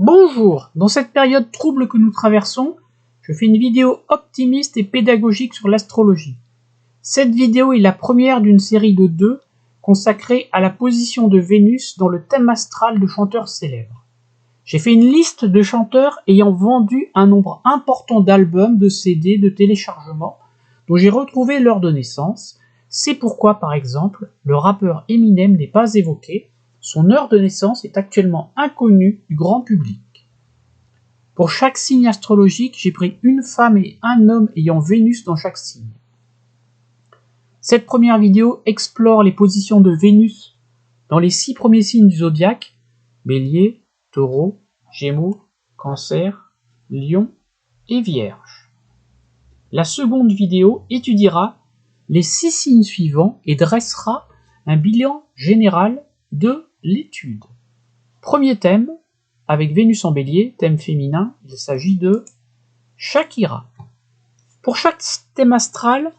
Bonjour, dans cette période trouble que nous traversons, je fais une vidéo optimiste et pédagogique sur l'astrologie. Cette vidéo est la première d'une série de 2 consacrée à la position de Vénus dans le thème astral de chanteurs célèbres. J'ai fait une liste de chanteurs ayant vendu un nombre important d'albums, de CD, de téléchargements, dont j'ai retrouvé l'heure de naissance. C'est pourquoi, par exemple, le rappeur Eminem n'est pas évoqué. Son heure de naissance est actuellement inconnue du grand public. Pour chaque signe astrologique, j'ai pris une femme et un homme ayant Vénus dans chaque signe. Cette première vidéo explore les positions de Vénus dans les 6 premiers signes du zodiaque: Bélier, Taureau, Gémeaux, Cancer, Lion et Vierge. La seconde vidéo étudiera les 6 signes suivants et dressera un bilan général de l'étude. Premier thème, avec Vénus en Bélier, thème féminin, il s'agit de Shakira. Pour chaque thème astral,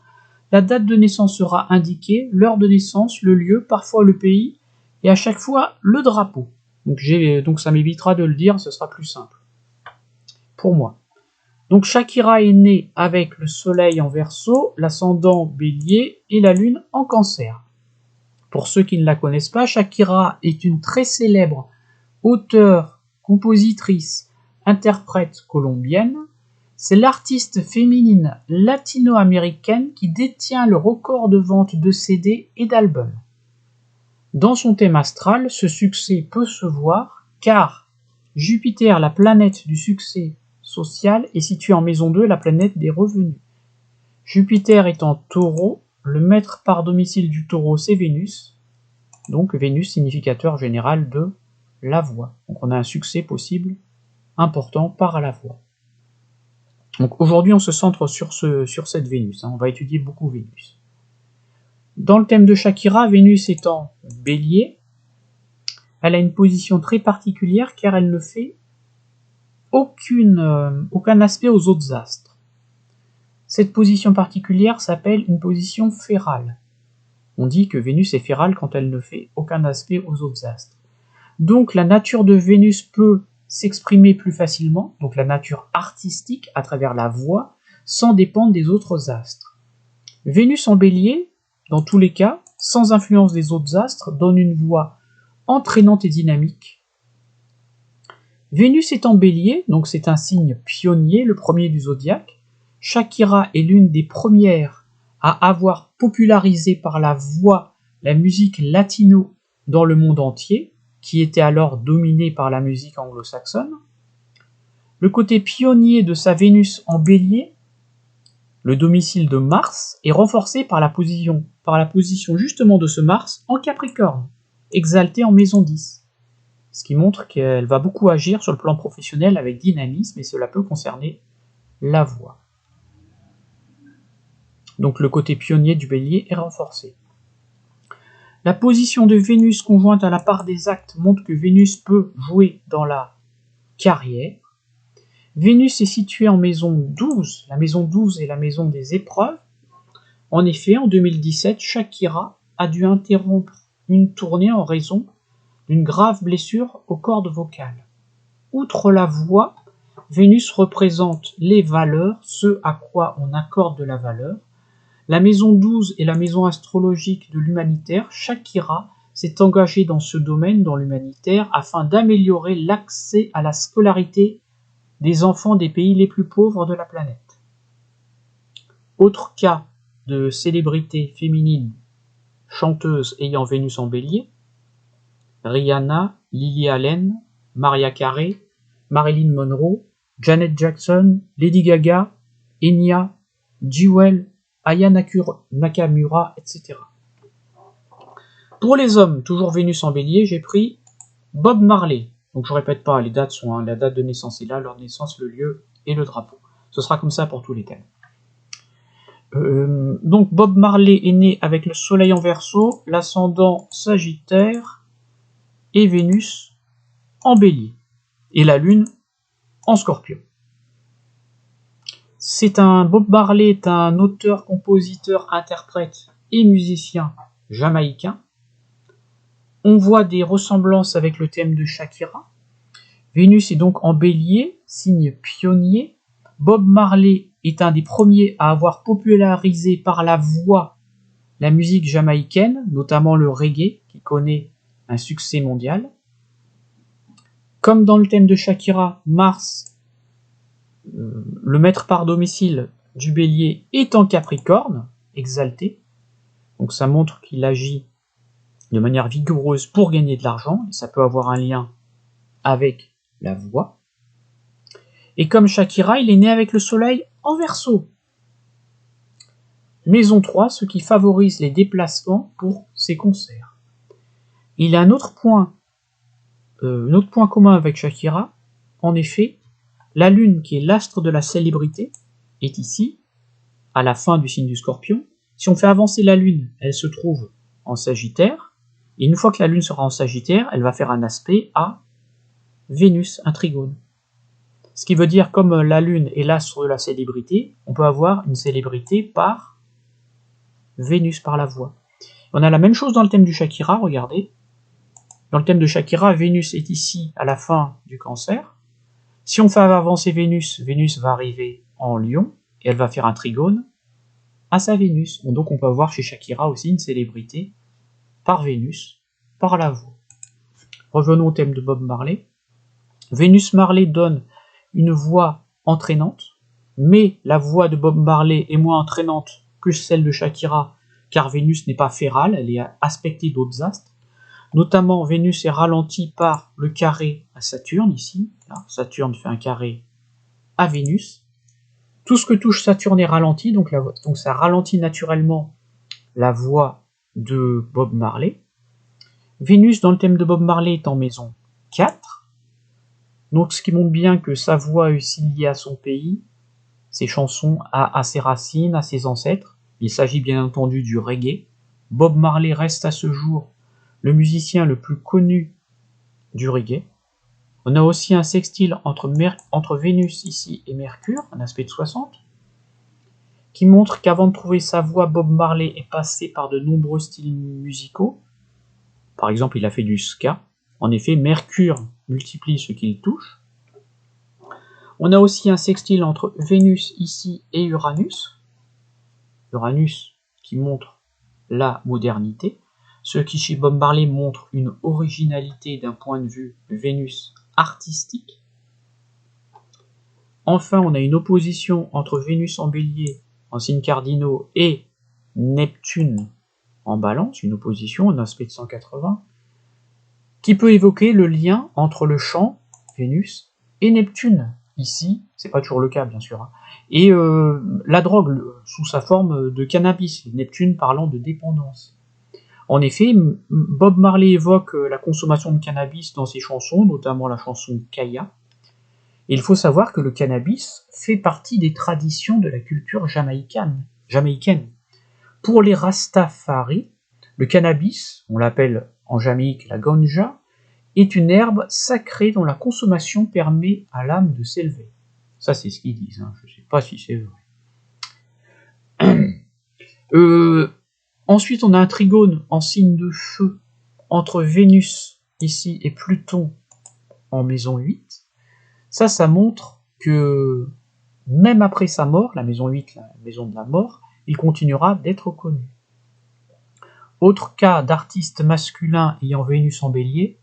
la date de naissance sera indiquée, l'heure de naissance, le lieu, parfois le pays, et à chaque fois le drapeau. Donc ça m'évitera de le dire, ce sera plus simple. Pour moi. Donc Shakira est née avec le soleil en Verseau, l'ascendant Bélier et la lune en Cancer. Pour ceux qui ne la connaissent pas, Shakira est une très célèbre auteure, compositrice, interprète colombienne. C'est l'artiste féminine latino-américaine qui détient le record de vente de CD et d'albums. Dans son thème astral, ce succès peut se voir car Jupiter, la planète du succès social, est située en maison 2, la planète des revenus. Jupiter est en Taureau, le maître par domicile du Taureau c'est Vénus, donc Vénus significateur général de la voix. Donc on a un succès possible important par la voix. Donc aujourd'hui on se centre sur cette Vénus, on va étudier beaucoup Vénus. Dans le thème de Shakira, Vénus est en Bélier, elle a une position très particulière car elle ne fait aucun aspect aux autres astres. Cette position particulière s'appelle une position férale. On dit que Vénus est férale quand elle ne fait aucun aspect aux autres astres. Donc la nature de Vénus peut s'exprimer plus facilement, donc la nature artistique à travers la voix, sans dépendre des autres astres. Vénus en Bélier, dans tous les cas, sans influence des autres astres, donne une voix entraînante et dynamique. Vénus est en Bélier, donc c'est un signe pionnier, le premier du zodiaque. Shakira est l'une des premières à avoir popularisé par la voix la musique latino dans le monde entier, qui était alors dominée par la musique anglo-saxonne. Le côté pionnier de sa Vénus en Bélier, le domicile de Mars, est renforcé par la position justement de ce Mars en Capricorne, exalté en maison 10. Ce qui montre qu'elle va beaucoup agir sur le plan professionnel avec dynamisme et cela peut concerner la voix. Donc le côté pionnier du Bélier est renforcé. La position de Vénus conjointe à la part des actes montre que Vénus peut jouer dans la carrière. Vénus est située en maison 12, la maison 12 est la maison des épreuves. En effet, en 2017, Shakira a dû interrompre une tournée en raison d'une grave blessure aux cordes vocales. Outre la voix, Vénus représente les valeurs, ce à quoi on accorde de la valeur. La maison 12 est la maison astrologique de l'humanitaire. Shakira s'est engagée dans ce domaine, dans l'humanitaire, afin d'améliorer l'accès à la scolarité des enfants des pays les plus pauvres de la planète. Autre cas de célébrité féminine, chanteuse ayant Vénus en Bélier, Rihanna, Lily Allen, Mariah Carey, Marilyn Monroe, Janet Jackson, Lady Gaga, Enya, Jewel, Aya Nakamura, etc. Pour les hommes, toujours Vénus en Bélier, j'ai pris Bob Marley. Donc je répète pas, les dates sont la date de naissance est là, l'heure de naissance, le lieu et le drapeau. Ce sera comme ça pour tous les thèmes. Donc Bob Marley est né avec le soleil en Verseau, l'ascendant Sagittaire et Vénus en Bélier et la lune en Scorpion. Bob Marley est un auteur, compositeur, interprète et musicien jamaïcain. On voit des ressemblances avec le thème de Shakira, Vénus est donc en Bélier, signe pionnier. Bob Marley est un des premiers à avoir popularisé par la voix la musique jamaïcaine, notamment le reggae, qui connaît un succès mondial. Comme dans le thème de Shakira, Mars, le maître par domicile du Bélier, est en Capricorne, exalté. Donc ça montre qu'il agit de manière vigoureuse pour gagner de l'argent, et ça peut avoir un lien avec la voix. Et comme Shakira, il est né avec le soleil en Verseau. Maison 3, ce qui favorise les déplacements pour ses concerts. Il a un autre point commun avec Shakira. En effet, la Lune, qui est l'astre de la célébrité, est ici, à la fin du signe du Scorpion. Si on fait avancer la Lune, elle se trouve en Sagittaire. Et une fois que la Lune sera en Sagittaire, elle va faire un aspect à Vénus, un trigone. Ce qui veut dire, comme la Lune est l'astre de la célébrité, on peut avoir une célébrité par Vénus, par la voix. On a la même chose dans le thème du Shakira, regardez. Dans le thème de Shakira, Vénus est ici à la fin du Cancer. Si on fait avancer Vénus, Vénus va arriver en Lion, et elle va faire un trigone à sa Vénus. Donc on peut avoir chez Shakira aussi une célébrité par Vénus, par la voix. Revenons au thème de Bob Marley. Vénus Marley donne une voix entraînante, mais la voix de Bob Marley est moins entraînante que celle de Shakira, car Vénus n'est pas férale, elle est aspectée d'autres astres. Notamment, Vénus est ralentie par le carré à Saturne, ici. Là, Saturne fait un carré à Vénus. Tout ce que touche Saturne est ralenti, donc ça ralentit naturellement la voix de Bob Marley. Vénus, dans le thème de Bob Marley, est en maison 4. Donc, ce qui montre bien que sa voix est aussi liée à son pays, ses chansons, à ses racines, à ses ancêtres. Il s'agit bien entendu du reggae. Bob Marley reste à ce jour le musicien le plus connu du reggae. On a aussi un sextile entre Vénus ici et Mercure, un aspect de 60, qui montre qu'avant de trouver sa voix, Bob Marley est passé par de nombreux styles musicaux. Par exemple, il a fait du ska. En effet, Mercure multiplie ce qu'il touche. On a aussi un sextile entre Vénus ici et Uranus. Uranus qui montre la modernité. Ce qui chez Bob Marley montre une originalité d'un point de vue Vénus artistique. Enfin, on a une opposition entre Vénus en Bélier, en signe cardinaux, et Neptune en Balance, une opposition, un aspect de 180, qui peut évoquer le lien entre le chant, Vénus, et Neptune. Ici, c'est pas toujours le cas, bien sûr, hein, et la drogue, sous sa forme de cannabis, Neptune parlant de dépendance. En effet, Bob Marley évoque la consommation de cannabis dans ses chansons, notamment la chanson Kaya. Et il faut savoir que le cannabis fait partie des traditions de la culture jamaïcaine. Pour les Rastafari, le cannabis, on l'appelle en Jamaïque la ganja, est une herbe sacrée dont la consommation permet à l'âme de s'élever. Ça, c'est ce qu'ils disent, hein. Je ne sais pas si c'est vrai. Ensuite, on a un trigone en signe de feu entre Vénus ici et Pluton en maison 8. Ça montre que même après sa mort, la maison 8, la maison de la mort, il continuera d'être connu. Autre cas d'artiste masculin ayant Vénus en Bélier,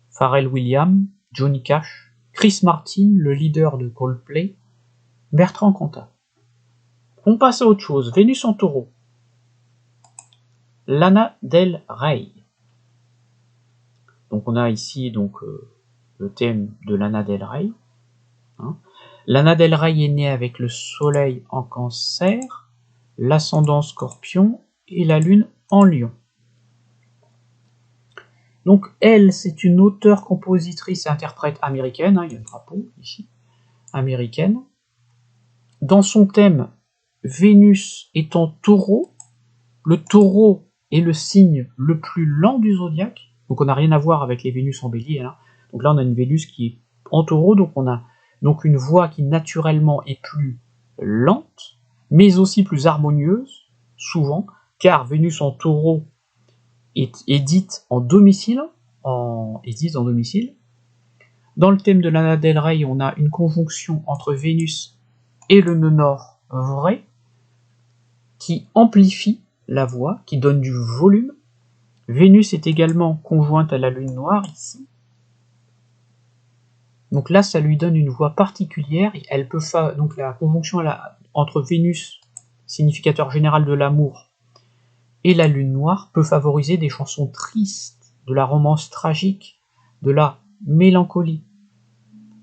Pharrell Williams, Johnny Cash, Chris Martin, le leader de Coldplay, Bertrand Cantat. On passe à autre chose, Vénus en Taureau. Lana Del Rey. Donc on a ici le thème de Lana Del Rey. Hein. Lana Del Rey est née avec le soleil en Cancer, l'ascendant Scorpion et la lune en Lion. Donc elle, c'est une auteure, compositrice et interprète américaine, hein, il y a le drapeau ici, américaine. Dans son thème, Vénus est en Taureau. Le Taureau est le signe le plus lent du zodiaque, donc on n'a rien à voir avec les Vénus en Bélier. Hein. Donc là, on a une Vénus qui est en Taureau, donc on a donc une voix qui naturellement est plus lente, mais aussi plus harmonieuse, souvent, car Vénus en Taureau est dite en domicile, Dans le thème de Lana Del Rey, on a une conjonction entre Vénus et le nœud nord vrai, qui amplifie la voix, qui donne du volume. Vénus est également conjointe à la lune noire ici. Donc là, ça lui donne une voix particulière. Elle peut donc la conjonction entre Vénus, significateur général de l'amour, et la lune noire peut favoriser des chansons tristes, de la romance tragique, de la mélancolie.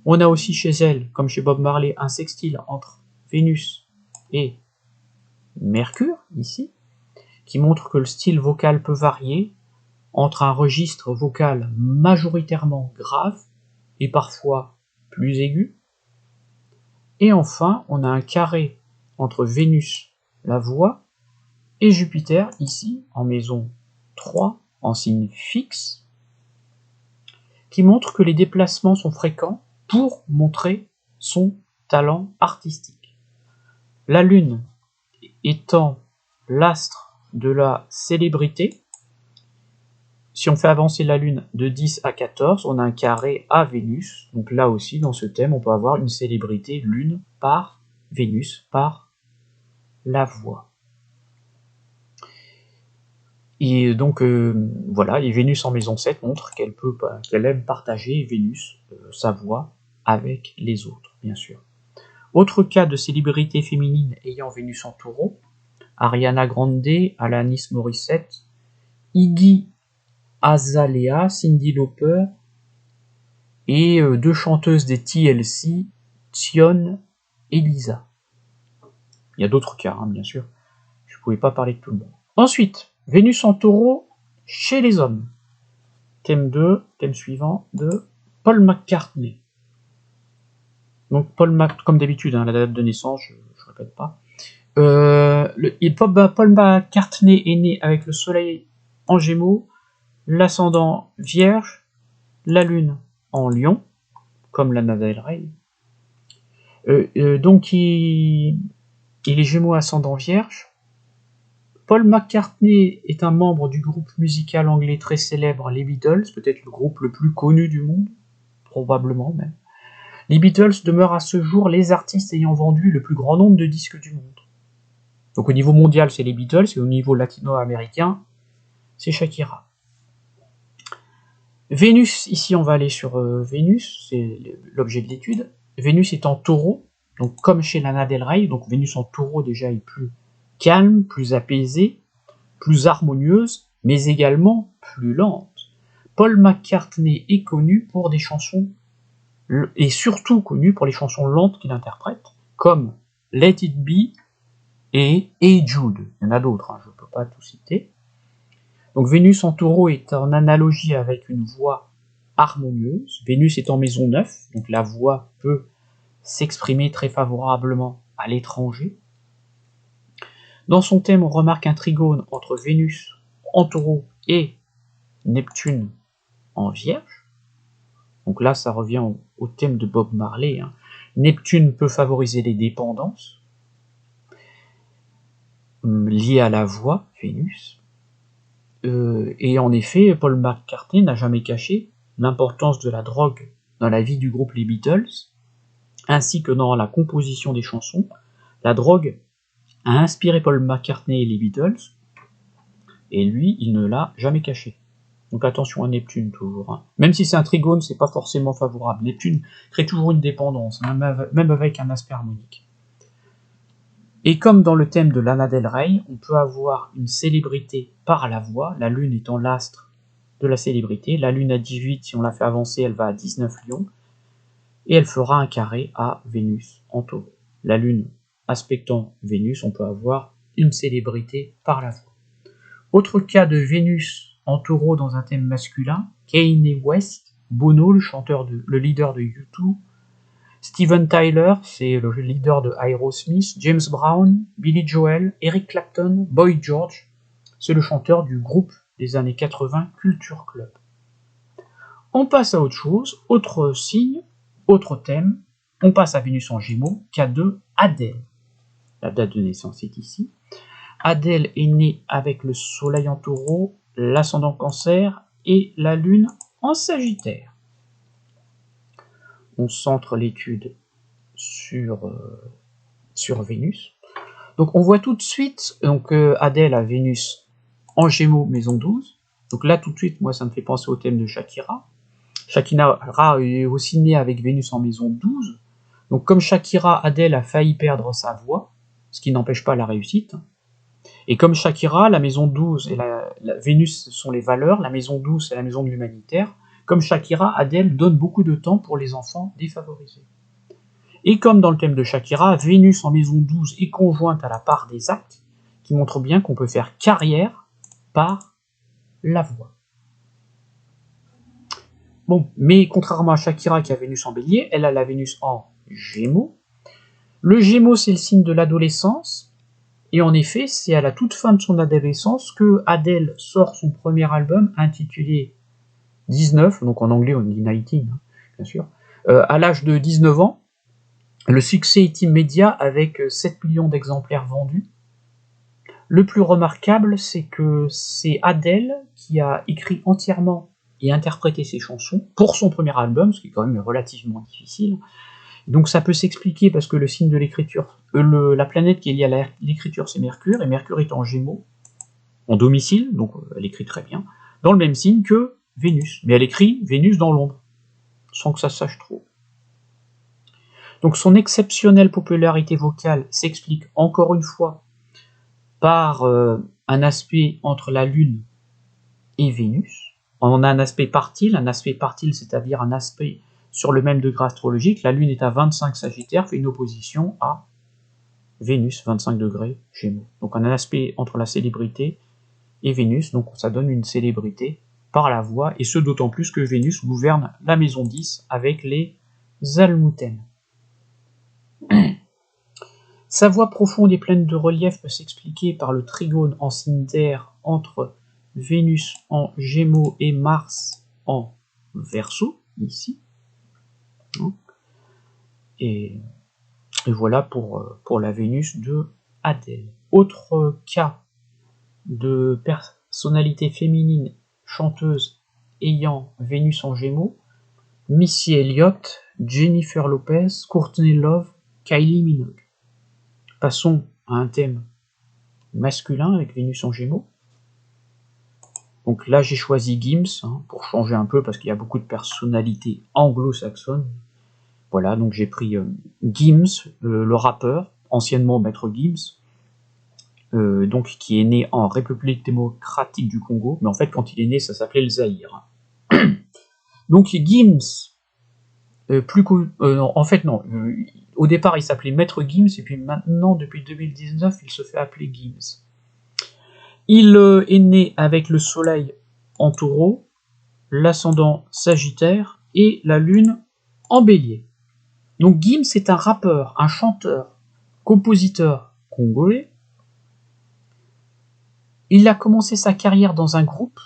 On a aussi chez elle, comme chez Bob Marley, un sextile entre Vénus et Mercure, ici, qui montre que le style vocal peut varier entre un registre vocal majoritairement grave et parfois plus aigu. Et enfin, on a un carré entre Vénus, la voix, et Jupiter, ici, en maison 3, en signe fixe, qui montre que les déplacements sont fréquents pour montrer son talent artistique. La Lune étant l'astre de la célébrité, si on fait avancer la Lune de 10 à 14, on a un carré à Vénus. Donc là aussi, dans ce thème, on peut avoir une célébrité Lune par Vénus, par la voix. Et donc voilà, et Vénus en maison 7 montre qu'elle aime partager Vénus, sa voix, avec les autres, bien sûr. Autre cas de célébrité féminine ayant Vénus en taureau, Ariana Grande, Alanis Morissette, Iggy Azalea, Cyndi Lauper, et deux chanteuses des TLC, Tion et Lisa. Il y a d'autres cas, hein, bien sûr. Je ne pouvais pas parler de tout le monde. Ensuite, Vénus en taureau chez les hommes. Thème suivant de Paul McCartney. Donc comme d'habitude, hein, la date de naissance, je ne répète pas. Paul McCartney est né avec le soleil en Gémeaux, l'ascendant Vierge, la lune en Lion, comme Lana Del Rey. Donc il est Gémeaux ascendant Vierge. Paul McCartney est un membre du groupe musical anglais très célèbre, les Beatles, peut-être le groupe le plus connu du monde, probablement même. Les Beatles demeurent à ce jour les artistes ayant vendu le plus grand nombre de disques du monde. Donc au niveau mondial, c'est les Beatles, et au niveau latino-américain, c'est Shakira. Vénus, ici on va aller sur Vénus, c'est l'objet de l'étude. Vénus est en taureau, donc comme chez Lana Del Rey, donc Vénus en taureau déjà est plus calme, plus apaisée, plus harmonieuse, mais également plus lente. Paul McCartney est connu pour des chansons, et surtout connu pour les chansons lentes qu'il interprète, comme Let It Be et Hey Jude. Il y en a d'autres, hein, je ne peux pas tout citer. Donc Vénus en taureau est en analogie avec une voix harmonieuse. Vénus est en maison 9, donc la voix peut s'exprimer très favorablement à l'étranger. Dans son thème, on remarque un trigone entre Vénus en taureau et Neptune en Vierge. Donc là, ça revient au thème de Bob Marley. Hein. Neptune peut favoriser les dépendances liées à la voix, Vénus. Et en effet, Paul McCartney n'a jamais caché l'importance de la drogue dans la vie du groupe Les Beatles, ainsi que dans la composition des chansons. La drogue a inspiré Paul McCartney et les Beatles, et lui, il ne l'a jamais caché. Donc attention à Neptune toujours. Hein. Même si c'est un trigone, c'est pas forcément favorable. Neptune crée toujours une dépendance, même avec un aspect harmonique. Et comme dans le thème de Lana Del Rey, on peut avoir une célébrité par la voix, la lune étant l'astre de la célébrité. La lune à 18, si on la fait avancer, elle va à 19 lions, et elle fera un carré à Vénus en taureau. La lune aspectant Vénus, on peut avoir une célébrité par la voix. Autre cas de Vénus en taureau dans un thème masculin, Kanye West, Bono, le leader de U2, Steven Tyler, c'est le leader de Aerosmith, James Brown, Billy Joel, Eric Clapton, Boy George, c'est le chanteur du groupe des années 80 Culture Club. On passe à autre chose, autre signe, autre thème, on passe à Vénus en Gémeaux, cas de Adèle. La date de naissance est ici. Adèle est née avec le soleil en taureau, l'ascendant cancer et la lune en sagittaire. on centre l'étude sur Vénus. Donc on voit tout de suite Adèle a Vénus en Gémeaux, maison 12. Donc là tout de suite, moi ça me fait penser au thème de Shakira. Shakira est aussi née avec Vénus en maison 12. Donc comme Shakira, Adèle a failli perdre sa voix, ce qui n'empêche pas la réussite. Et comme Shakira, la maison 12 et la Vénus sont les valeurs, la maison 12 c'est la maison de l'humanitaire. Comme Shakira, Adèle donne beaucoup de temps pour les enfants défavorisés. Et comme dans le thème de Shakira, Vénus en maison 12 est conjointe à la part des actes, qui montre bien qu'on peut faire carrière par la voix. Bon, mais contrairement à Shakira qui a Vénus en bélier, elle a la Vénus en Gémeaux. Le Gémeaux, c'est le signe de l'adolescence, et en effet, c'est à la toute fin de son adolescence que Adèle sort son premier album intitulé 19, donc en anglais on dit 19, bien sûr, à l'âge de 19 ans. Le succès est immédiat avec 7 millions d'exemplaires vendus. Le plus remarquable, c'est que c'est Adèle qui a écrit entièrement et interprété ses chansons pour son premier album, ce qui est quand même relativement difficile. Donc ça peut s'expliquer parce que le signe de l'écriture, la planète qui est liée à l'écriture, c'est Mercure, et Mercure est en Gémeaux, en domicile, donc elle écrit très bien, dans le même signe que Vénus. Mais elle écrit Vénus dans l'ombre, sans que ça se sache trop. Donc son exceptionnelle popularité vocale s'explique encore une fois par un aspect entre la Lune et Vénus. On a un aspect partile, c'est-à-dire un aspect sur le même degré astrologique. La Lune est à 25 Sagittaire, fait une opposition à Vénus, 25 degrés Gémeaux. Donc on a un aspect entre la célébrité et Vénus, donc ça donne une célébrité par la voix, et ce d'autant plus que Vénus gouverne la maison 10 avec les Almouthènes. Sa voix profonde et pleine de relief peut s'expliquer par le trigone en signe d'air entre Vénus en Gémeaux et Mars en Verseau, ici. Et voilà pour la Vénus de Adèle. Autre cas de personnalité féminine chanteuse ayant Vénus en Gémeaux, Missy Elliott, Jennifer Lopez, Courtney Love, Kylie Minogue. Passons à un thème masculin avec Vénus en Gémeaux. Donc là j'ai choisi Gims pour changer un peu parce qu'il y a beaucoup de personnalités anglo-saxonnes. Voilà, donc j'ai pris Gims, le rappeur, anciennement Maître Gims, donc qui est né en République démocratique du Congo, mais en fait quand il est né ça s'appelait le Zaïre. Donc Gims, en fait non, au départ il s'appelait Maître Gims et puis maintenant depuis 2019 il se fait appeler Gims. Il est né avec le soleil en taureau, l'ascendant sagittaire et la lune en bélier. Donc Gims est un rappeur, un chanteur, compositeur congolais. Il a commencé sa carrière dans un groupe,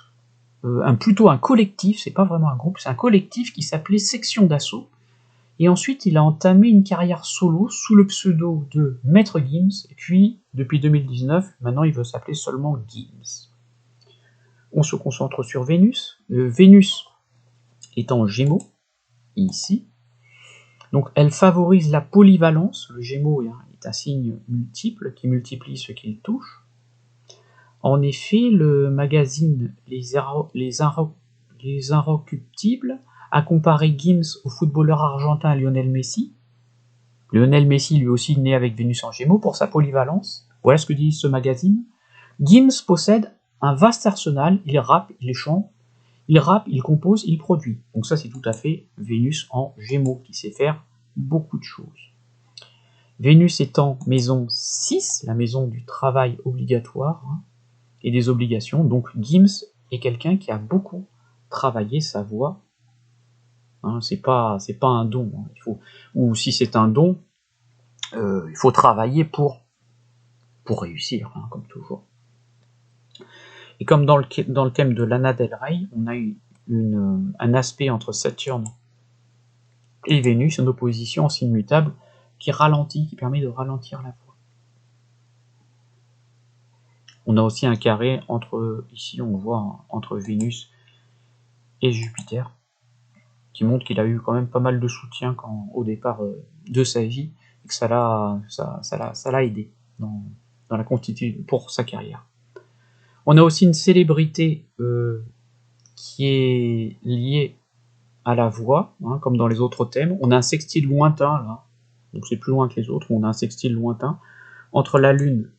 plutôt un collectif, c'est pas vraiment un groupe, c'est un collectif qui s'appelait Section d'Assaut. Et ensuite il a entamé une carrière solo sous le pseudo de Maître Gims, et puis depuis 2019, maintenant il veut s'appeler seulement Gims. On se concentre sur Vénus. Vénus est en Gémeaux, ici. Donc elle favorise la polyvalence. Le Gémeaux est un signe multiple qui multiplie ce qu'il touche. En effet, le magazine Les Inrecuptibles a comparé Gims au footballeur argentin Lionel Messi. Lionel Messi, lui aussi, né avec Vénus en Gémeaux pour sa polyvalence. Voilà ce que dit ce magazine. Gims possède un vaste arsenal, il rappe, il chante, il compose, il produit. Donc ça c'est tout à fait Vénus en Gémeaux qui sait faire beaucoup de choses. Vénus étant maison 6, la maison du travail obligatoire et des obligations, donc Gims est quelqu'un qui a beaucoup travaillé sa voix. C'est pas un don, ou si c'est un don, il faut travailler pour réussir, comme toujours. Et comme dans le thème de Lana Del Rey, on a eu un aspect entre Saturne et Vénus, une opposition en signe mutable qui permet de ralentir la voix. On a aussi un carré ici on voit entre Vénus et Jupiter. qui montre qu'il a eu quand même pas mal de soutien au départ de sa vie, et que ça l'a aidé dans la continuité pour sa carrière. On a aussi une célébrité qui est liée à la voix, hein, comme dans les autres thèmes. On a un sextile lointain, là, donc c'est plus loin que les autres, on a un sextile lointain entre la Lune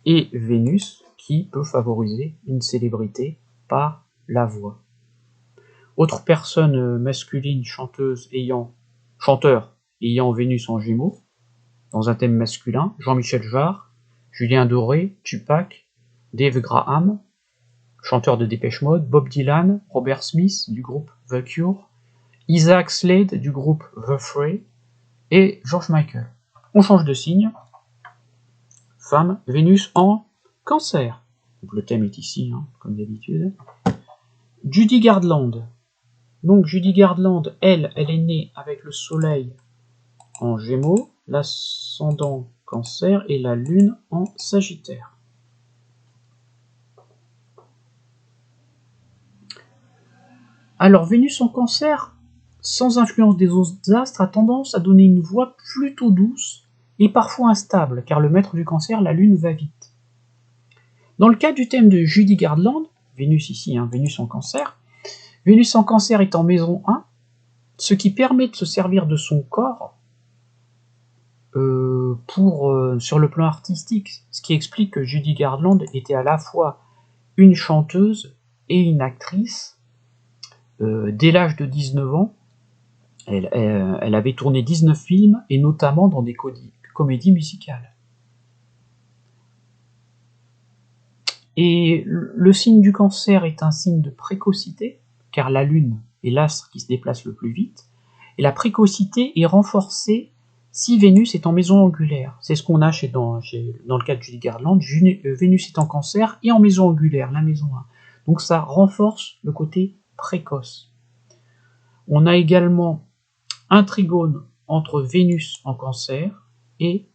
et Vénus, qui peut favoriser une célébrité par la voix. Autre personne masculine chanteur ayant Vénus en Gémeaux, dans un thème masculin, Jean-Michel Jarre, Julien Doré, Tupac, Dave Graham, chanteur de Dépêche Mode, Bob Dylan, Robert Smith du groupe The Cure, Isaac Slade du groupe The Fray et George Michael. On change de signe. Femme, Vénus en Cancer. Donc le thème est ici, hein, comme d'habitude. Judy Garland. Donc Judy Garland, elle est née avec le Soleil en Gémeaux, l'ascendant Cancer et la Lune en Sagittaire. Alors Vénus en Cancer, sans influence des autres astres, a tendance à donner une voix plutôt douce et parfois instable, car le maître du Cancer, la Lune, va vite. Dans le cas du thème de Judy Garland, Vénus ici, hein, Vénus en Cancer est en maison 1, ce qui permet de se servir de son corps sur le plan artistique, ce qui explique que Judy Garland était à la fois une chanteuse et une actrice. Dès l'âge de 19 ans, elle avait tourné 19 films, et notamment dans des comédies musicales. Et le signe du Cancer est un signe de précocité, car la Lune est l'astre qui se déplace le plus vite, et la précocité est renforcée si Vénus est en maison angulaire. C'est ce qu'on a dans le cas de Judy Garland, Vénus est en Cancer et en maison angulaire, la maison 1. Donc ça renforce le côté précoce. On a également un trigone entre Vénus en Cancer et,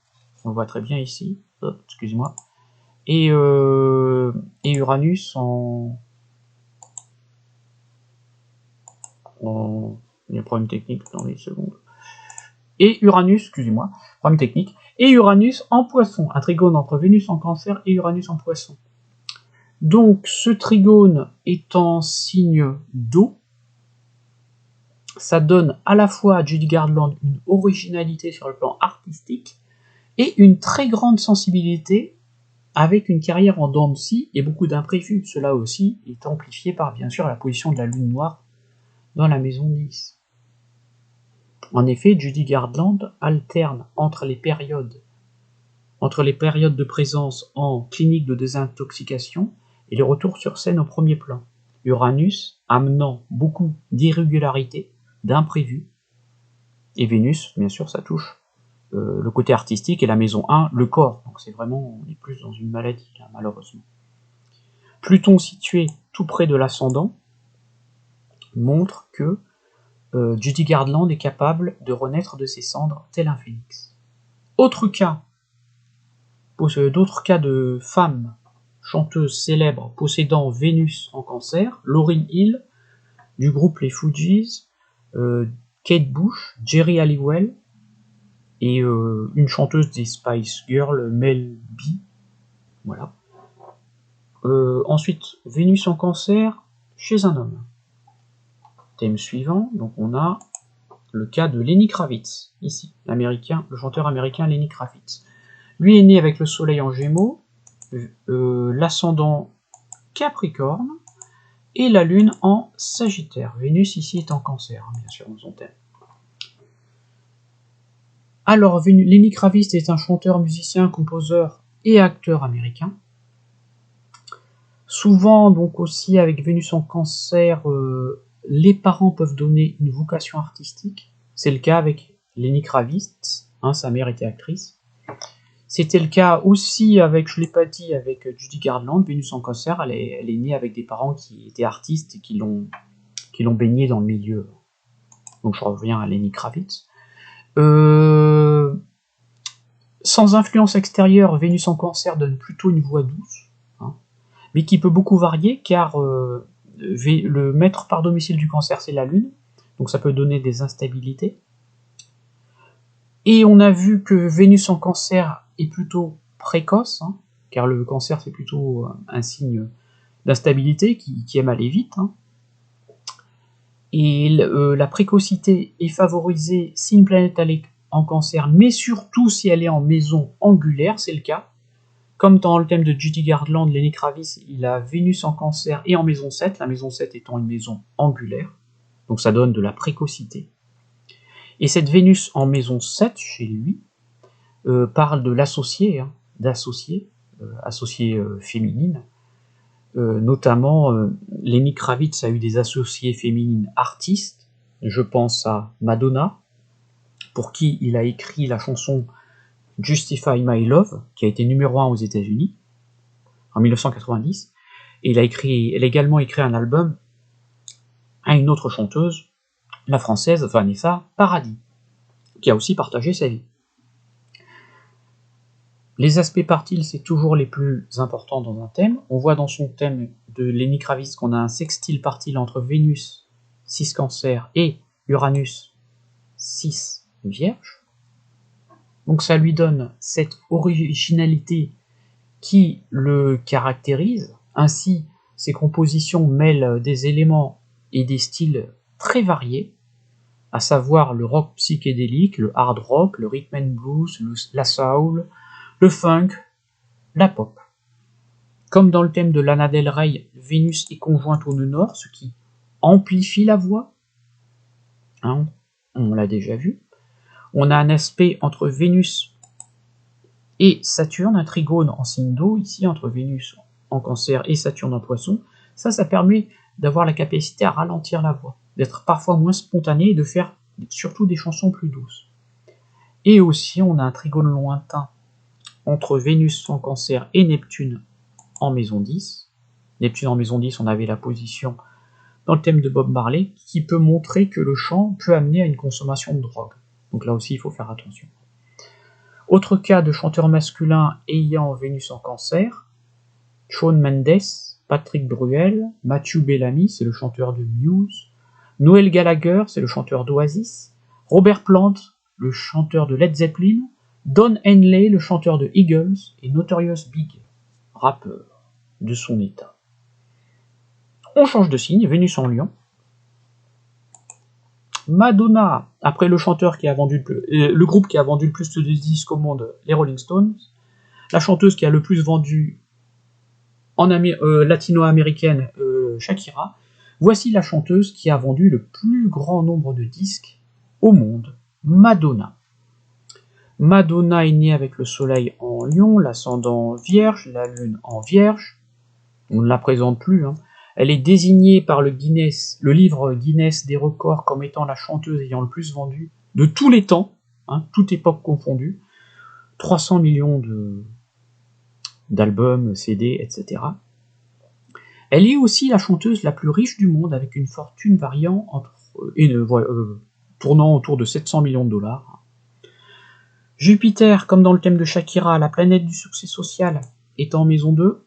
on le voit très bien ici, excusez-moi, et Uranus en... Il y a un problème technique dans les secondes. Et Uranus, excusez-moi, problème technique, et Uranus en Poisson, un trigone entre Vénus en Cancer et Uranus en Poisson. Donc ce trigone est en signe d'eau, ça donne à la fois à Judy Garland une originalité sur le plan artistique et une très grande sensibilité avec une carrière en dents de scie et beaucoup d'imprévus. Cela aussi est amplifié par bien sûr la position de la Lune noire dans la maison 10. En effet, Judy Garland alterne entre les périodes de présence en clinique de désintoxication et les retours sur scène au premier plan. Uranus amenant beaucoup d'irrégularités, d'imprévus, et Vénus, bien sûr, ça touche le côté artistique, et la maison 1, le corps. Donc c'est vraiment, on est plus dans une maladie, là, malheureusement. Pluton situé tout près de l'ascendant montre que Judy Garland est capable de renaître de ses cendres tel un phénix. D'autres cas de femmes chanteuses célèbres possédant Vénus en Cancer, Lauryn Hill du groupe les Fugees, Kate Bush, Jerry Halliwell et une chanteuse des Spice Girls, Mel B. Voilà. Ensuite, Vénus en Cancer chez un homme. Thème suivant, donc on a le cas de Lenny Kravitz, ici, le chanteur américain Lenny Kravitz. Lui est né avec le Soleil en Gémeaux, l'ascendant Capricorne, et la Lune en Sagittaire. Vénus ici est en Cancer, hein, bien sûr, dans son thème. Alors, Lenny Kravitz est un chanteur, musicien, compositeur et acteur américain. Souvent, donc aussi avec Vénus en Cancer, les parents peuvent donner une vocation artistique. C'est le cas avec Lenny Kravitz, hein, sa mère était actrice. C'était le cas aussi avec, je ne l'ai pas dit, avec Judy Garland, Vénus en Cancer. Elle est née avec des parents qui étaient artistes et qui l'ont baignée dans le milieu. Donc je reviens à Lenny Kravitz. Sans influence extérieure, Vénus en Cancer donne plutôt une voix douce, hein, mais qui peut beaucoup varier, car le maître par domicile du Cancer, c'est la Lune, donc ça peut donner des instabilités. Et on a vu que Vénus en Cancer est plutôt précoce, hein, car le Cancer c'est plutôt un signe d'instabilité qui aime aller vite. Hein. Et la précocité est favorisée si une planète est en Cancer, mais surtout si elle est en maison angulaire, c'est le cas. Comme dans le thème de Judy Garland, Lenny Kravitz, il a Vénus en Cancer et en maison 7, la maison 7 étant une maison angulaire, donc ça donne de la précocité. Et cette Vénus en maison 7, chez lui, parle de l'associé, hein, d'associé, associé féminine. Notamment, Lenny Kravitz a eu des associées féminines artistes. Je pense à Madonna, pour qui il a écrit la chanson Justify My Love, qui a été numéro 1 aux États-Unis en 1990. Et elle a également écrit un album à une autre chanteuse, la française Vanessa Paradis, qui a aussi partagé sa vie. Les aspects partiles, c'est toujours les plus importants dans un thème. On voit dans son thème de Lenny Kravitz qu'on a un sextile partile entre Vénus, 6 Cancer, et Uranus, 6 Vierge. Donc ça lui donne cette originalité qui le caractérise. Ainsi, ses compositions mêlent des éléments et des styles très variés, à savoir le rock psychédélique, le hard rock, le rhythm and blues, la soul, le funk, la pop. Comme dans le thème de Lana Del Rey, Vénus est conjointe au nœud nord, ce qui amplifie la voix. Hein, on l'a déjà vu. On a un aspect entre Vénus et Saturne, un trigone en signe d'eau, ici entre Vénus en Cancer et Saturne en Poisson. Ça permet d'avoir la capacité à ralentir la voix, d'être parfois moins spontané et de faire surtout des chansons plus douces. Et aussi, on a un trigone lointain entre Vénus en Cancer et Neptune en maison 10. Neptune en maison 10, on avait la position dans le thème de Bob Marley, qui peut montrer que le chant peut amener à une consommation de drogue. Donc là aussi, il faut faire attention. Autre cas de chanteur masculin ayant Vénus en Cancer, Shawn Mendes, Patrick Bruel, Matthew Bellamy, c'est le chanteur de Muse, Noel Gallagher, c'est le chanteur d'Oasis, Robert Plant, le chanteur de Led Zeppelin, Don Henley, le chanteur de Eagles, et Notorious Big, rappeur de son état. On change de signe, Vénus en Lion. Madonna, après le chanteur qui a vendu le groupe qui a vendu le plus de disques au monde, les Rolling Stones, la chanteuse qui a le plus vendu en latino-américaine, Shakira, voici la chanteuse qui a vendu le plus grand nombre de disques au monde, Madonna. Madonna est née avec le soleil en Lion, l'ascendant Vierge, la lune en Vierge. On ne la présente plus. Hein. Elle est désignée par le livre Guinness des records comme étant la chanteuse ayant le plus vendu de tous les temps, hein, toute époque confondue. 300 millions d'albums, CD, etc. Elle est aussi la chanteuse la plus riche du monde, avec une fortune variant tournant autour de 700 millions de dollars. Jupiter, comme dans le thème de Shakira, la planète du succès social, est en maison 2,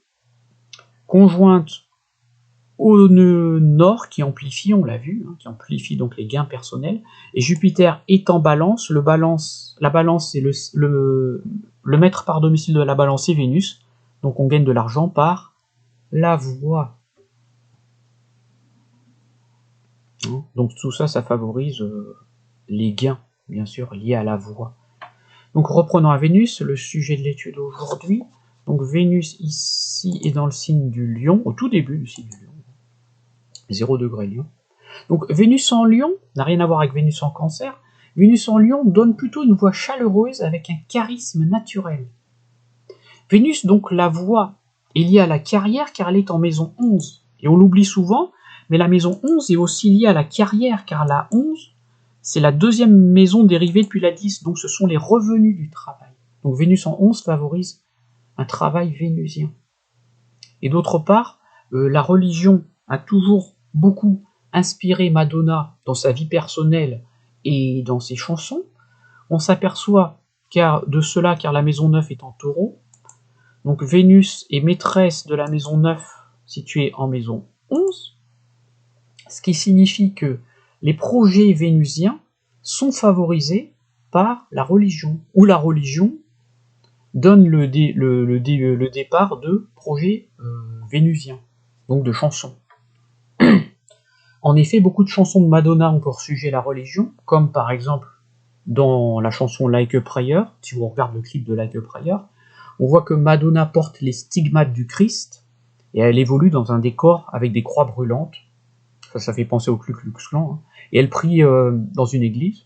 conjointe au nœud nord qui amplifie, on l'a vu, hein, qui amplifie donc les gains personnels, et Jupiter est en balance, la balance c'est le maître par domicile de la balance c'est Vénus, donc on gagne de l'argent par la voix. Donc tout ça, ça favorise les gains, bien sûr, liés à la voix. Donc reprenons à Vénus, le sujet de l'étude aujourd'hui. Donc Vénus ici est dans le signe du Lion, au tout début du signe du Lion, 0 degré Lion. Donc Vénus en Lion n'a rien à voir avec Vénus en Cancer. Vénus en Lion donne plutôt une voix chaleureuse avec un charisme naturel. Vénus, donc la voix, est liée à la carrière car elle est en maison 11. Et on l'oublie souvent, mais la maison 11 est aussi liée à la carrière car la 11, c'est la deuxième maison dérivée depuis la 10, donc ce sont les revenus du travail. Donc Vénus en 11 favorise un travail vénusien. Et d'autre part, la religion a toujours beaucoup inspiré Madonna dans sa vie personnelle et dans ses chansons. On s'aperçoit de cela car la maison 9 est en Taureau. Donc Vénus est maîtresse de la maison 9 située en maison 11, ce qui signifie que les projets vénusiens sont favorisés par la religion, ou la religion donne le départ de projets vénusiens, donc de chansons. En effet, beaucoup de chansons de Madonna ont pour sujet la religion, comme par exemple dans la chanson Like a Prayer. Si vous regardez le clip de Like a Prayer, on voit que Madonna porte les stigmates du Christ, et elle évolue dans un décor avec des croix brûlantes. Ça fait penser au Ku Klux Klan, hein. Et elle prie dans une église.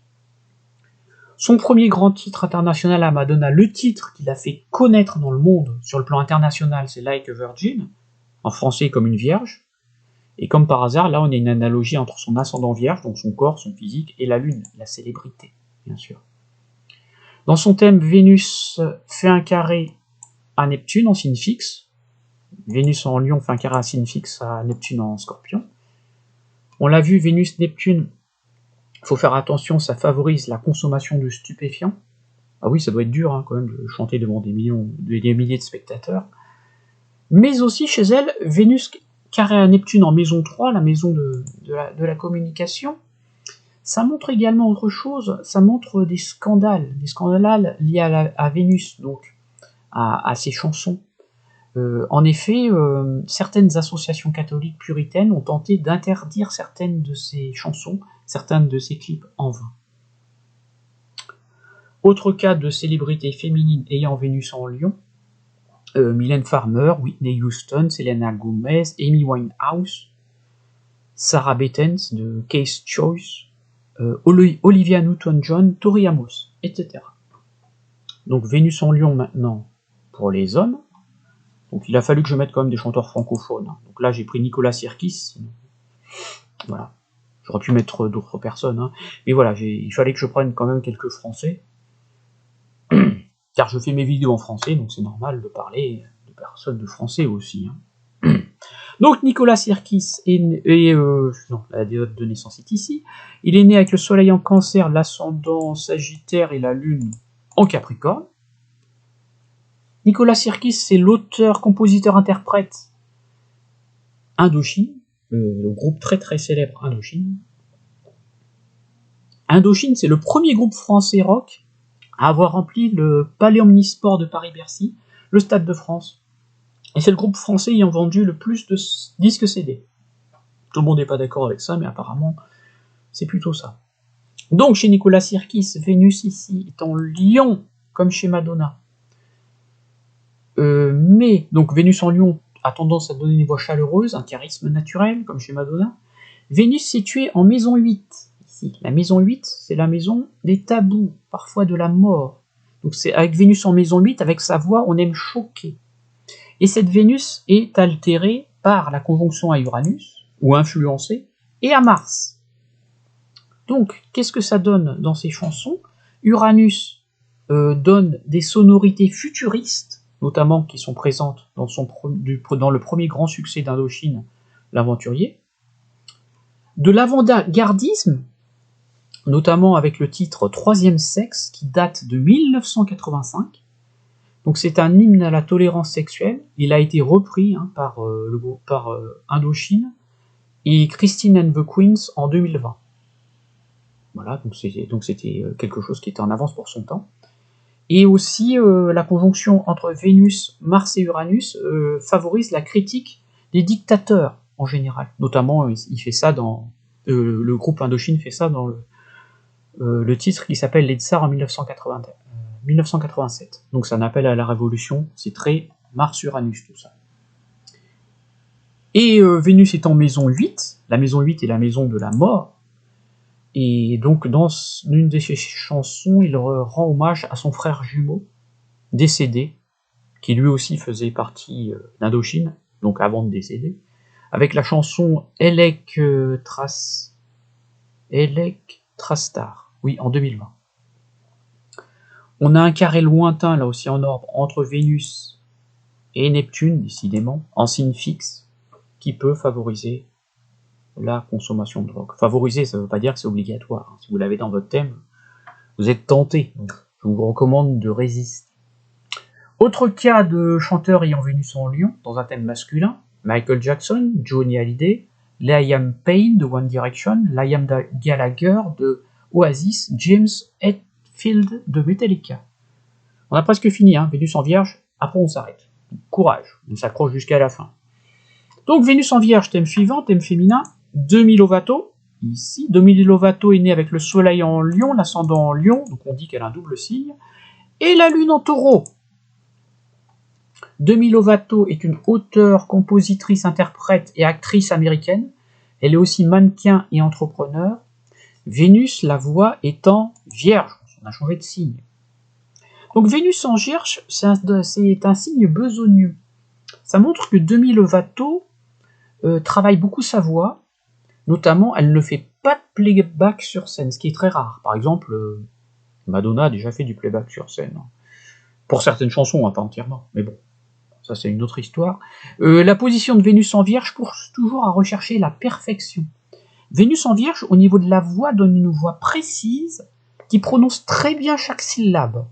Son premier grand titre international à Madonna, le titre qui l'a fait connaître dans le monde sur le plan international, c'est Like a Virgin, en français comme une vierge. Et comme par hasard, là on a une analogie entre son ascendant vierge, donc son corps, son physique, et la lune, la célébrité, bien sûr. Dans son thème, Vénus fait un carré à Neptune en signe fixe. Vénus en Lion fait un carré à signe fixe à Neptune en Scorpion. On l'a vu, Vénus-Neptune, il faut faire attention, ça favorise la consommation de stupéfiants. Ah oui, ça doit être dur hein, quand même de chanter devant des milliers de spectateurs. Mais aussi chez elle, Vénus carré à Neptune en maison 3, la maison de la communication, ça montre également autre chose, ça montre des scandales liés à Vénus, donc à ses chansons. En effet, certaines associations catholiques puritaines ont tenté d'interdire certaines de ses chansons, certains de ses clips en vain. Autre cas de célébrité féminine ayant Vénus en Lion, Mylène Farmer, Whitney Houston, Selena Gomez, Amy Winehouse, Sarah Bettens de Case Choice, Olivia Newton-John, Tori Amos, etc. Donc Vénus en Lion maintenant pour les hommes. Donc il a fallu que je mette quand même des chanteurs francophones. Donc là j'ai pris Nicolas Sirkis. Voilà. J'aurais pu mettre d'autres personnes. Hein. Mais voilà, il fallait que je prenne quand même quelques français. Car je fais mes vidéos en français, donc c'est normal de parler de personnes de français aussi. Hein. Donc Nicolas Sirkis non, la date de naissance est ici. Il est né avec le soleil en cancer, l'ascendant sagittaire et la lune en capricorne. Nicolas Sirkis, c'est l'auteur, compositeur, interprète Indochine, le groupe très très célèbre Indochine. Indochine, c'est le premier groupe français rock à avoir rempli le Palais Omnisport de Paris-Bercy, le Stade de France. Et c'est le groupe français ayant vendu le plus de disques CD. Tout le monde n'est pas d'accord avec ça, mais apparemment, c'est plutôt ça. Donc, chez Nicolas Sirkis, Vénus ici est en Lion, comme chez Madonna. Mais, donc Vénus en Lion a tendance à donner une voix chaleureuse, un charisme naturel, comme chez Madonna. Vénus située en maison 8, ici. La maison 8, c'est la maison des tabous, parfois de la mort. Donc c'est avec Vénus en maison 8, avec sa voix, on aime choquer. Et cette Vénus est altérée par la conjonction à Uranus, ou influencée, et à Mars. Donc, qu'est-ce que ça donne dans ces chansons? Uranus donne des sonorités futuristes, notamment qui sont présentes dans le premier grand succès d'Indochine, l'Aventurier. De l'avant-gardisme, notamment avec le titre Troisième sexe, qui date de 1985. Donc c'est un hymne à la tolérance sexuelle. Il a été repris par Indochine et Christine and the Queens en 2020. Voilà, donc c'était quelque chose qui était en avance pour son temps. Et aussi la conjonction entre Vénus, Mars et Uranus favorise la critique des dictateurs en général. Notamment, il fait ça dans le groupe Indochine fait ça dans le titre qui s'appelle Les Tsars en 1987. Donc c'est un appel à la révolution, c'est très Mars-Uranus tout ça. Et Vénus est en maison 8, la maison 8 est la maison de la mort, et donc dans une de ses chansons, il rend hommage à son frère jumeau, décédé, qui lui aussi faisait partie d'Indochine, donc avant de décéder, avec la chanson Elektrastar, oui, en 2020. On a un carré lointain, là aussi en ordre, entre Vénus et Neptune, décidément, en signe fixe, qui peut favoriser la consommation de drogue. Favoriser, ça ne veut pas dire que c'est obligatoire. Si vous l'avez dans votre thème, vous êtes tenté. Donc je vous recommande de résister. Autre cas de chanteur ayant Vénus en Lion, dans un thème masculin, Michael Jackson, Johnny Hallyday, Liam Payne de One Direction, Liam Gallagher de Oasis, James Hetfield de Metallica. On a presque fini, hein, Vénus en Vierge, après on s'arrête. Courage, on s'accroche jusqu'à la fin. Donc Vénus en Vierge, thème suivant, thème féminin, Demi Lovato, ici. Demi Lovato est née avec le soleil en Lion, l'ascendant en Lion, donc on dit qu'elle a un double signe, et la lune en Taureau. Demi Lovato est une auteure, compositrice, interprète et actrice américaine. Elle est aussi mannequin et entrepreneur. Vénus, la voix, étant Vierge. On a changé de signe. Donc Vénus en Vierge, c'est un signe besogneux. Ça montre que Demi Lovato travaille beaucoup sa voix. Notamment, elle ne fait pas de playback sur scène, ce qui est très rare. Par exemple, Madonna a déjà fait du playback sur scène. Pour certaines chansons, hein, pas entièrement, mais bon. Ça, c'est une autre histoire. La position de Vénus en Vierge pousse toujours à rechercher la perfection. Vénus en Vierge, au niveau de la voix, donne une voix précise qui prononce très bien chaque syllabe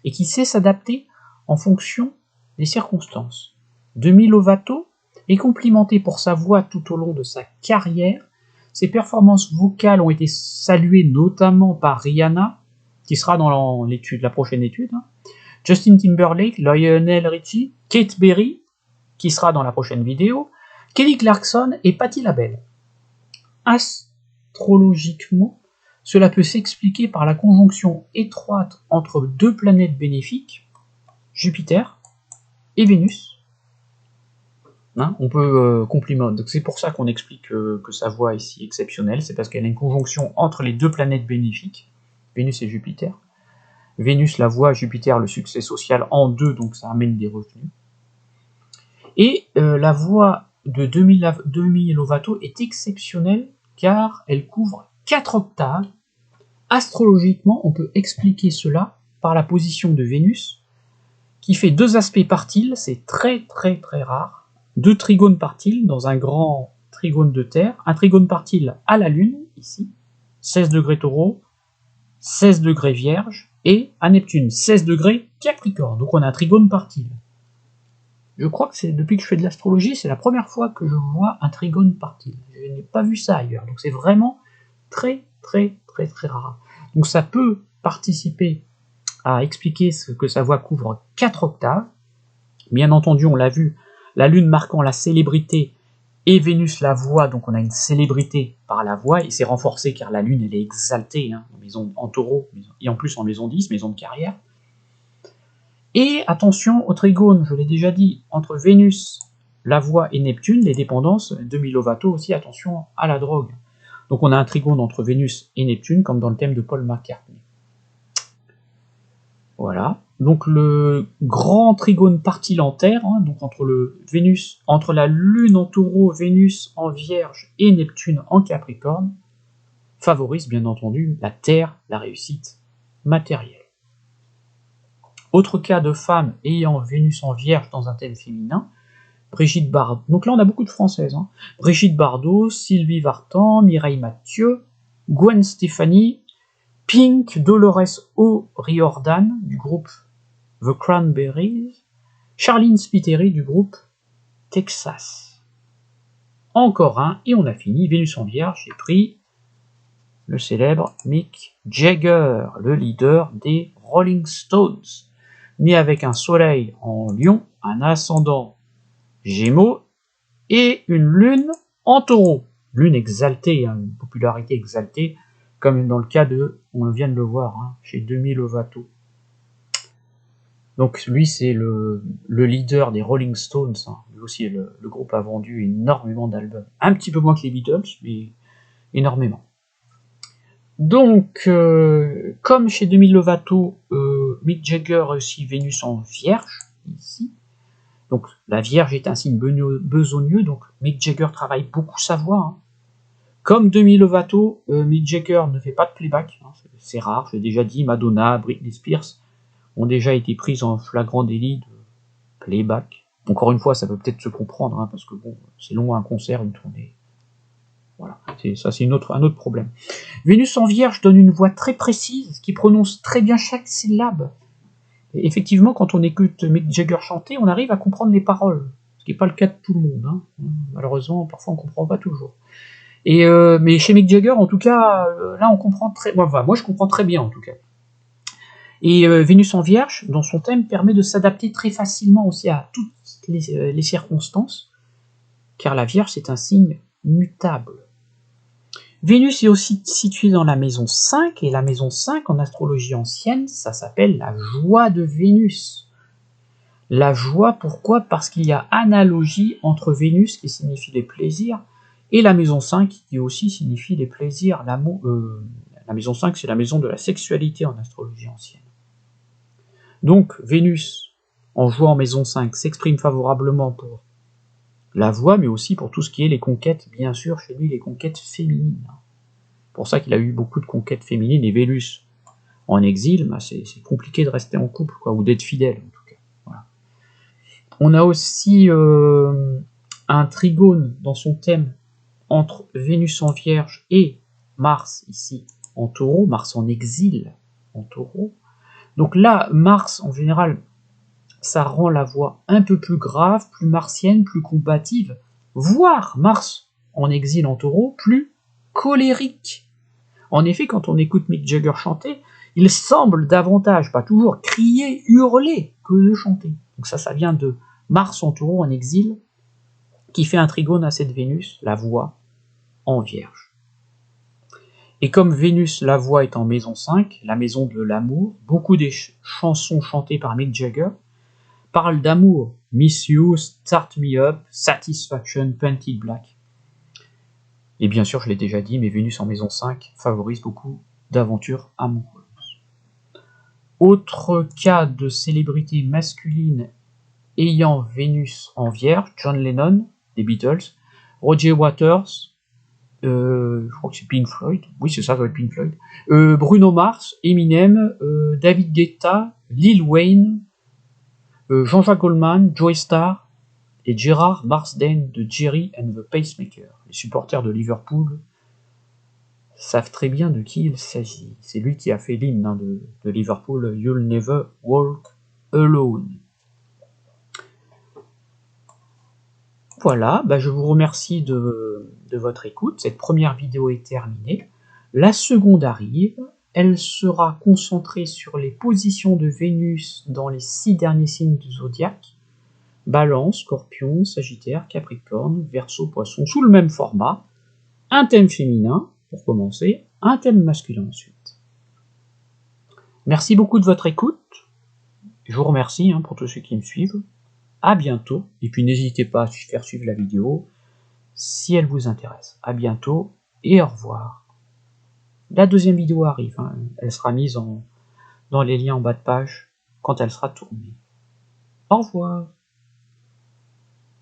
et qui sait s'adapter en fonction des circonstances. Demi Lovato est complimentée pour sa voix tout au long de sa carrière. Ses performances vocales ont été saluées notamment par Rihanna, qui sera dans la prochaine étude, hein. Justin Timberlake, Lionel Richie, Kate Berry, qui sera dans la prochaine vidéo, Kelly Clarkson et Patti LaBelle. Astrologiquement, cela peut s'expliquer par la conjonction étroite entre deux planètes bénéfiques, Jupiter et Vénus. Hein, on peut complimenter. Donc c'est pour ça qu'on explique que sa voix est si exceptionnelle, c'est parce qu'elle a une conjonction entre les deux planètes bénéfiques, Vénus et Jupiter. Vénus, la voix, Jupiter, le succès social en deux, donc ça amène des revenus. Et la voix de Demi Lovato est exceptionnelle car elle couvre 4 octaves. Astrologiquement, on peut expliquer cela par la position de Vénus, qui fait 2 aspects partiles, c'est très très très rare, 2 trigones partiles dans un grand trigone de Terre, un trigone partile à la Lune, ici, 16 degrés Taureau, 16 degrés Vierge, et à Neptune, 16 degrés Capricorne. Donc on a un trigone partile. Je crois que c'est depuis que je fais de l'astrologie, c'est la première fois que je vois un trigone partile. Je n'ai pas vu ça ailleurs. Donc c'est vraiment très très très très rare. Donc ça peut participer à expliquer ce que sa voix couvre 4 octaves. Bien entendu, on l'a vu, la Lune marquant la célébrité et Vénus la voix, donc on a une célébrité par la voix, et c'est renforcé car la Lune elle est exaltée, hein, en Taureau, et en plus en maison 10, maison de carrière. Et attention au trigone, je l'ai déjà dit, entre Vénus, la voix et Neptune, les dépendances, Demi Lovato aussi, attention à la drogue. Donc on a un trigone entre Vénus et Neptune, comme dans le thème de Paul McCartney. Voilà. Donc le grand trigone partilantaire, hein, donc entre la Lune en Taureau, Vénus en Vierge et Neptune en Capricorne, favorise bien entendu la Terre, la réussite matérielle. Autre cas de femme ayant Vénus en Vierge dans un thème féminin, Brigitte Bardot. Donc là on a beaucoup de françaises. Hein. Brigitte Bardot, Sylvie Vartan, Mireille Mathieu, Gwen Stefani, Pink, Dolores O'Riordan du groupe The Cranberries, Charlene Spiteri du groupe Texas. Encore un, et on a fini, Vénus en Vierge, j'ai pris le célèbre Mick Jagger, le leader des Rolling Stones, né avec un soleil en Lion, un ascendant Gémeaux et une lune en Taureau. Lune exaltée, hein, une popularité exaltée, comme dans le cas de, on vient de le voir, hein, chez Demi Lovato. Donc lui c'est le leader des Rolling Stones, hein. Lui aussi le groupe a vendu énormément d'albums, un petit peu moins que les Beatles, mais énormément. Donc comme chez Demi Lovato, Mick Jagger a aussi Vénus en Vierge, ici. Donc la Vierge est un signe besogneux, donc Mick Jagger travaille beaucoup sa voix. Hein. Comme Demi Lovato, Mick Jagger ne fait pas de playback, hein, c'est rare, j'ai déjà dit, Madonna, Britney Spears ont déjà été prises en flagrant délit de playback. Encore une fois, ça peut peut-être se comprendre, hein, parce que bon, c'est long un concert, une tournée. Voilà, ça c'est un autre problème. Vénus en Vierge donne une voix très précise, qui prononce très bien chaque syllabe. Et effectivement, quand on écoute Mick Jagger chanter, on arrive à comprendre les paroles, ce qui n'est pas le cas de tout le monde. Hein. Malheureusement, parfois on ne comprend pas toujours. Et mais chez Mick Jagger, en tout cas, là on comprend très... moi je comprends très bien en tout cas. Et Vénus en Vierge, dans son thème, permet de s'adapter très facilement aussi à toutes les circonstances, car la Vierge c'est un signe mutable. Vénus est aussi située dans la maison 5, et la maison 5 en astrologie ancienne, ça s'appelle la joie de Vénus. La joie, pourquoi? Parce qu'il y a analogie entre Vénus, qui signifie les plaisirs, et la maison 5, qui aussi signifie les plaisirs, l'amour. La maison 5, c'est la maison de la sexualité en astrologie ancienne. Donc, Vénus, en jouant en maison 5, s'exprime favorablement pour la voix, mais aussi pour tout ce qui est les conquêtes, bien sûr, chez lui, les conquêtes féminines. C'est pour ça qu'il a eu beaucoup de conquêtes féminines, et Vénus en exil, bah c'est compliqué de rester en couple, quoi, ou d'être fidèle, en tout cas. Voilà. On a aussi un trigone dans son thème entre Vénus en Vierge et Mars, ici, en Taureau, Mars en exil, en Taureau. Donc là, Mars, en général, ça rend la voix un peu plus grave, plus martienne, plus combative, voire Mars en exil en Taureau, plus colérique. En effet, quand on écoute Mick Jagger chanter, il semble davantage, pas toujours, crier, hurler, que de chanter. Donc ça vient de Mars en Taureau en exil, qui fait un trigone à cette Vénus, la voix en Vierge. Et comme Vénus, la voix, est en maison 5, la maison de l'amour, beaucoup des chansons chantées par Mick Jagger parlent d'amour. Miss You, Start Me Up, Satisfaction, Painted Black. Et bien sûr, je l'ai déjà dit, mais Vénus en maison 5 favorise beaucoup d'aventures amoureuses. Autre cas de célébrité masculine ayant Vénus en Vierge, John Lennon, des Beatles, Roger Waters, je crois que c'est Pink Floyd, oui c'est ça, ça doit être Pink Floyd, Bruno Mars, Eminem, David Guetta, Lil Wayne, Jean-Jacques Goldman, Joey Starr et Gerard Marsden de Jerry and the Pacemaker. Les supporters de Liverpool savent très bien de qui il s'agit. C'est lui qui a fait l'hymne de Liverpool, You'll Never Walk Alone. Voilà, je vous remercie de votre écoute. Cette première vidéo est terminée. La seconde arrive. Elle sera concentrée sur les positions de Vénus dans les 6 derniers signes du zodiaque. Balance, Scorpion, Sagittaire, Capricorne, Verseau, Poisson, sous le même format. Un thème féminin, pour commencer, un thème masculin ensuite. Merci beaucoup de votre écoute. Je vous remercie pour tous ceux qui me suivent. À bientôt, et puis n'hésitez pas à faire suivre la vidéo si elle vous intéresse. À bientôt et au revoir. La deuxième vidéo arrive, elle sera mise dans les liens en bas de page quand elle sera tournée. Au revoir.